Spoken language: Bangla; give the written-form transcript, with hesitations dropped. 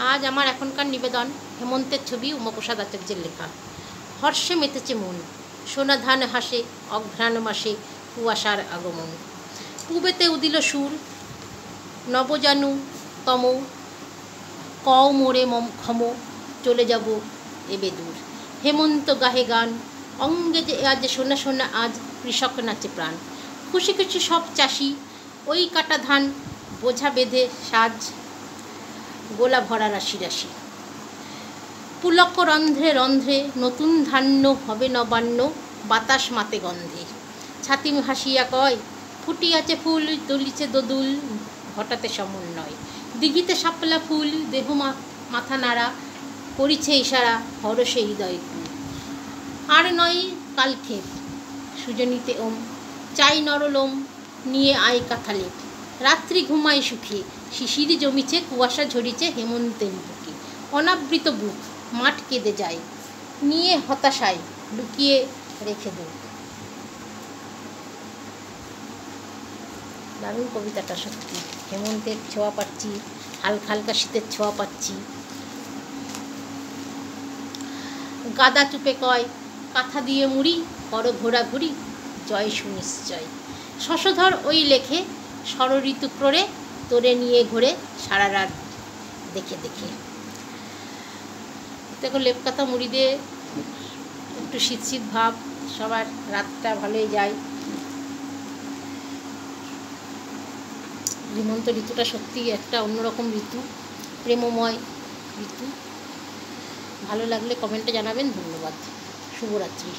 আজ আমার এখনকার নিবেদন হেমন্তের ছবি উমাপ্রসাদ আচার্যের লেখা। হর্ষে মেতেছে মন, সোনা ধান হাসে অঘ্রাণ মাসে কুয়াশার আগমন। পুবেতে উদিল সুর, নবজানু তম, কও মোরে ক্ষম, চলে যাব এবে দূর। হেমন্ত গাহে গান, অঙ্গে যে আজ সোনা সোনা আজ কৃষক নাচে প্রাণ। খুশি খুশি সব চাষি, ওই কাটা ধান বোঝা বেঁধে সাজ, গোলা ভরা রাশি রাশি। পুলক রন্ধ্রে রন্ধ্রে নতুন ধান্য হবে নবান্ন, বাতাস মাতে গন্ধে। ছাতিম হাসিয়া কয়, ফুটিয়াছে ফুল দলিছে দোদুল, হঠাতে সমন্বয়। দিঘিতে শাপলা ফুল দেহ মাথা নাড়া, করিছে ইশারা হরষে হৃদয় কুল। আর নয় কালক্ষেপ, সুজনীতে ওম, চাই নরলোম নিয়ে আয় কাঁথালেপ। রাত্রি ঘুমায় সুখে, শিশিরি জমিছে কুয়াশা ঝরিছে হেমন্তের বুকে। অনাবৃত বুক মাঠ কেঁদে যায়, নিয়ে হতাশায় লুকিয়ে রেখে দুঃখ। দারুণ কবিতাটা সত্যি। হেমন্তের ছোঁয়া পাচ্ছি, হালকা হালকা শীতের ছোঁয়া পাচ্ছি। গাদা চুপে কয়, কাঁথা দিয়ে মুড়ি করো ঘোরাঘুরি, জয় সুনিশ্চয়। শশধর ওই লেখে, ষড়ঋতু ক্রোড়ে তোরে নিয়ে ঘোরে সারা রাত দেখে দেখে। দেখো লেপ কাঁথা মুড়ি দিয়ে একটু শীত শীত ভাব, সবার রাতটা ভালোই যায়। হেমন্ত ঋতুটা সত্যি একটা অন্যরকম ঋতু, প্রেমময় ঋতু। ভালো লাগলে কমেন্টে জানাবেন। ধন্যবাদ। শুভরাত্রি।